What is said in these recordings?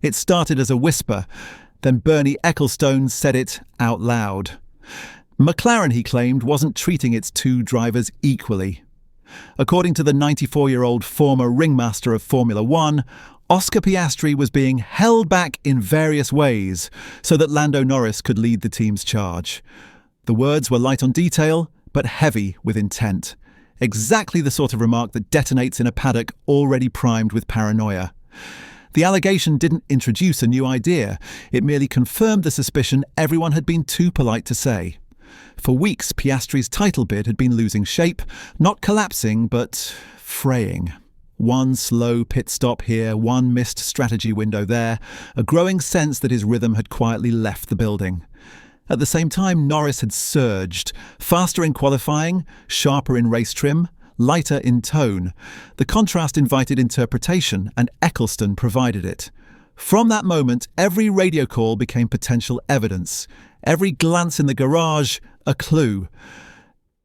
It started as a whisper, then Bernie Ecclestone said it out loud. McLaren, he claimed, wasn't treating its two drivers equally. According to the 94-year-old former ringmaster of Formula One, Oscar Piastri was being held back in various ways so that Lando Norris could lead the team's charge. The words were light on detail, but heavy with intent. Exactly the sort of remark that detonates in a paddock already primed with paranoia. The allegation didn't introduce a new idea. It merely confirmed the suspicion everyone had been too polite to say. For weeks, Piastri's title bid had been losing shape, not collapsing, but fraying. One slow pit stop here, one missed strategy window there, a growing sense that his rhythm had quietly left the building. At the same time, Norris had surged, faster in qualifying, sharper in race trim, lighter in tone. The contrast invited interpretation, and Ecclestone provided it. From that moment, every radio call became potential evidence. Every glance in the garage, a clue.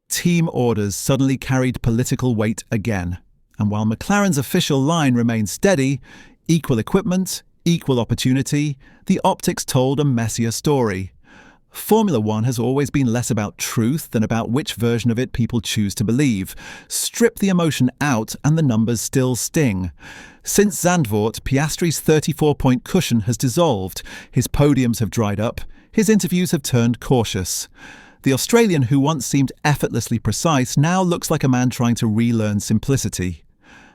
Team orders suddenly carried political weight again. And while McLaren's official line remained steady, equal equipment, equal opportunity, the optics told a messier story. Formula One has always been less about truth than about which version of it people choose to believe. Strip the emotion out and the numbers still sting. Since Zandvoort, Piastri's 34-point cushion has dissolved, his podiums have dried up, his interviews have turned cautious. The Australian who once seemed effortlessly precise now looks like a man trying to relearn simplicity.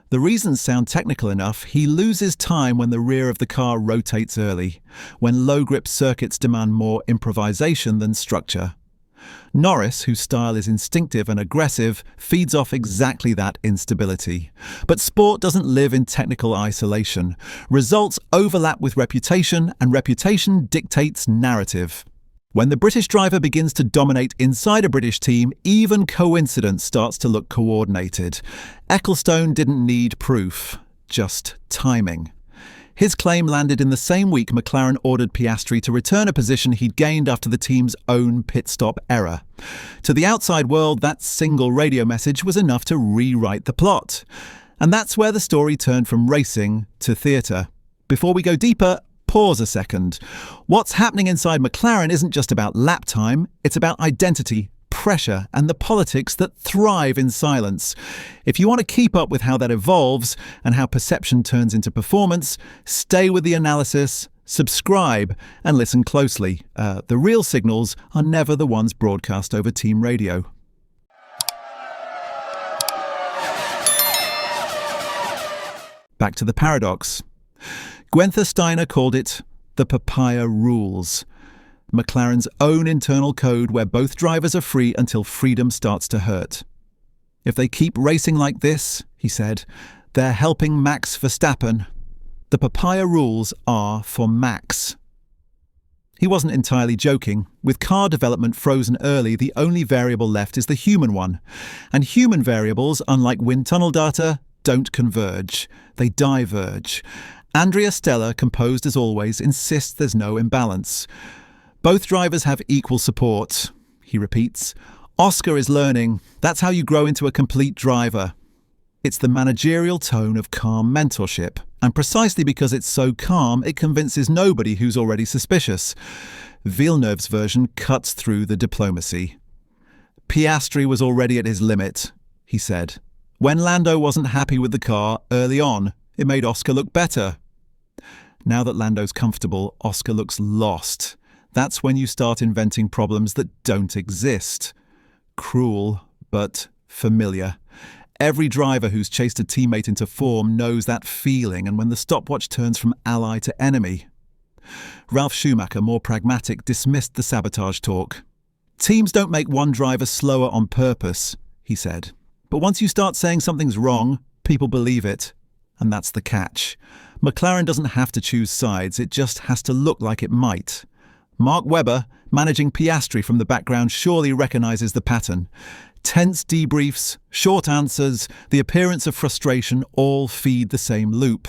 The reasons sound technical enough. He loses time when the rear of the car rotates early, when low-grip circuits demand more improvisation than structure. Norris, whose style is instinctive and aggressive, feeds off exactly that instability. But sport doesn't live in technical isolation. Results overlap with reputation, and reputation dictates narrative. When the British driver begins to dominate inside a British team, even coincidence starts to look coordinated. Ecclestone didn't need proof, just timing. His claim landed in the same week McLaren ordered Piastri to return a position he'd gained after the team's own pit stop error. To the outside world, that single radio message was enough to rewrite the plot. And that's where the story turned from racing to theatre. Before we go deeper, pause a second. What's happening inside McLaren isn't just about lap time, it's about identity, pressure, and the politics that thrive in silence. If you want to keep up with how that evolves and how perception turns into performance, stay with the analysis, subscribe, and listen closely. The real signals are never the ones broadcast over team radio. Back to the paradox. Guenther Steiner called it the papaya rules, McLaren's own internal code where both drivers are free until freedom starts to hurt. If they keep racing like this, he said, they're helping Max Verstappen. The papaya rules are for Max. He wasn't entirely joking. With car development frozen early, the only variable left is the human one. And human variables, unlike wind tunnel data, don't converge. They diverge. Andrea Stella, composed as always, insists there's no imbalance. Both drivers have equal support, he repeats. Oscar is learning. That's how you grow into a complete driver. It's the managerial tone of calm mentorship. And precisely because it's so calm, it convinces nobody who's already suspicious. Villeneuve's version cuts through the diplomacy. Piastri was already at his limit, he said. When Lando wasn't happy with the car early on, it made Oscar look better. Now that Lando's comfortable, Oscar looks lost. That's when you start inventing problems that don't exist. Cruel, but familiar. Every driver who's chased a teammate into form knows that feeling, and when the stopwatch turns from ally to enemy. Ralf Schumacher, more pragmatic, dismissed the sabotage talk. Teams don't make one driver slower on purpose, he said. But once you start saying something's wrong, people believe it. And that's the catch. McLaren doesn't have to choose sides, it just has to look like it might. Mark Webber, managing Piastri from the background, surely recognises the pattern. Tense debriefs, short answers, the appearance of frustration all feed the same loop.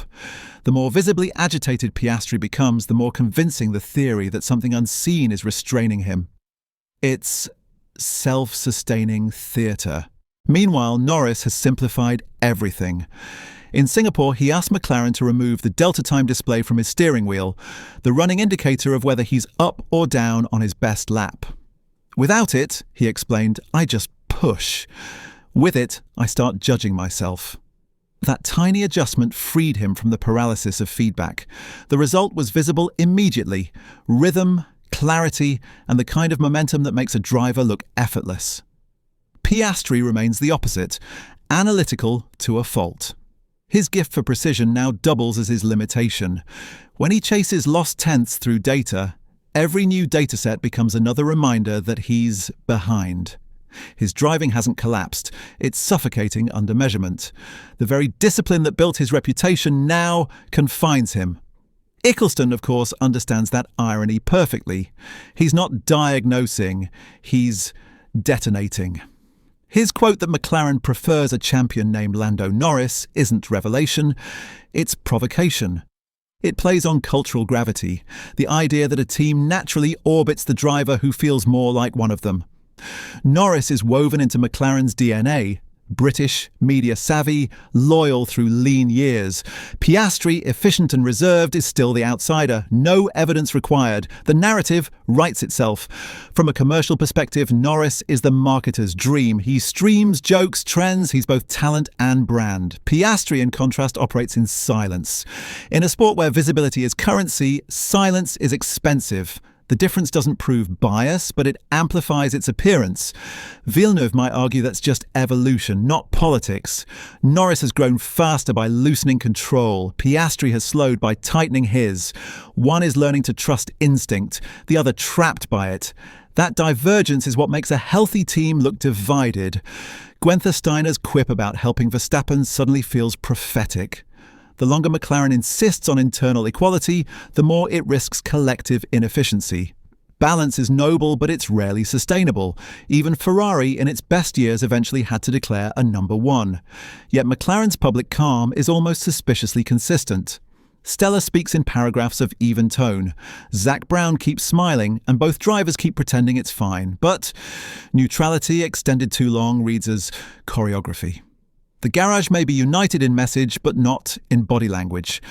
The more visibly agitated Piastri becomes, the more convincing the theory that something unseen is restraining him. It's self-sustaining theatre. Meanwhile, Norris has simplified everything. In Singapore, he asked McLaren to remove the Delta Time display from his steering wheel, the running indicator of whether he's up or down on his best lap. Without it, he explained, I just push. With it, I start judging myself. That tiny adjustment freed him from the paralysis of feedback. The result was visible immediately: rhythm, clarity, and the kind of momentum that makes a driver look effortless. Piastri remains the opposite, analytical to a fault. His gift for precision now doubles as his limitation. When he chases lost tenths through data, every new dataset becomes another reminder that he's behind. His driving hasn't collapsed, it's suffocating under measurement. The very discipline that built his reputation now confines him. Ecclestone, of course, understands that irony perfectly. He's not diagnosing, he's detonating. His quote that McLaren prefers a champion named Lando Norris isn't revelation, it's provocation. It plays on cultural gravity, the idea that a team naturally orbits the driver who feels more like one of them. Norris is woven into McLaren's DNA. British, media savvy, loyal through lean years. Piastri, efficient and reserved, is still the outsider. No evidence required. The narrative writes itself. From a commercial perspective, Norris is the marketer's dream. He streams, jokes, trends. He's both talent and brand. Piastri, in contrast, operates in silence. In a sport where visibility is currency, silence is expensive. The difference doesn't prove bias, but it amplifies its appearance. Villeneuve might argue that's just evolution, not politics. Norris has grown faster by loosening control. Piastri has slowed by tightening his. One is learning to trust instinct, the other trapped by it. That divergence is what makes a healthy team look divided. Guenther Steiner's quip about helping Verstappen suddenly feels prophetic. The longer McLaren insists on internal equality, the more it risks collective inefficiency. Balance is noble, but it's rarely sustainable. Even Ferrari, in its best years, eventually had to declare a number one. Yet McLaren's public calm is almost suspiciously consistent. Stella speaks in paragraphs of even tone. Zak Brown keeps smiling, and both drivers keep pretending it's fine. But neutrality extended too long reads as choreography. The garage may be united in message, but not in body language.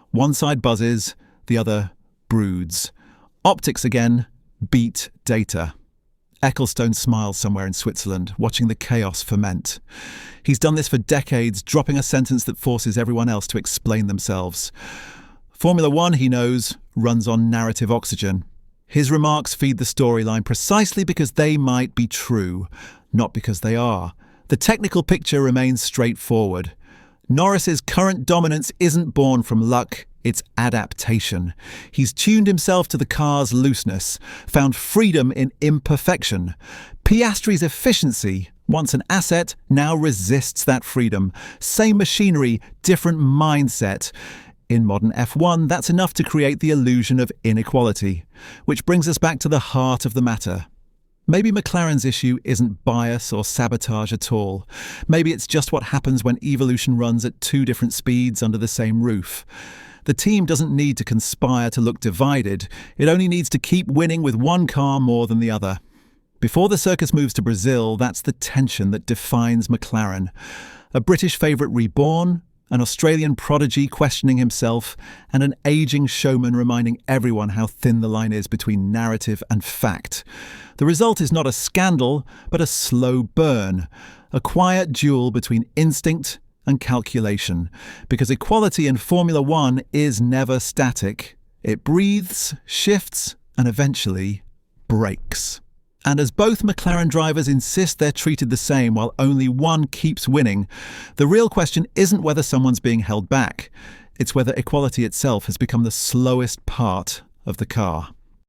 One side buzzes, the other broods. Optics again beat data. Ecclestone smiles somewhere in Switzerland, watching the chaos ferment. He's done this for decades, dropping a sentence that forces everyone else to explain themselves. Formula One, he knows, runs on narrative oxygen. His remarks feed the storyline precisely because they might be true, not because they are. The technical picture remains straightforward. Norris's current dominance isn't born from luck, it's adaptation. He's tuned himself to the car's looseness, found freedom in imperfection. Piastri's efficiency, once an asset, now resists that freedom. Same machinery, different mindset. In modern F1, that's enough to create the illusion of inequality. Which brings us back to the heart of the matter. Maybe McLaren's issue isn't bias or sabotage at all. Maybe it's just what happens when evolution runs at two different speeds under the same roof. The team doesn't need to conspire to look divided. It only needs to keep winning with one car more than the other. Before the circus moves to Brazil, that's the tension that defines McLaren. A British favourite reborn, an Australian prodigy questioning himself, and an ageing showman reminding everyone how thin the line is between narrative and fact. The result is not a scandal, but a slow burn, a quiet duel between instinct and calculation, because equality in Formula One is never static. It breathes, shifts, and eventually breaks. And as both McLaren drivers insist they're treated the same while only one keeps winning, the real question isn't whether someone's being held back. It's whether equality itself has become the slowest part of the car.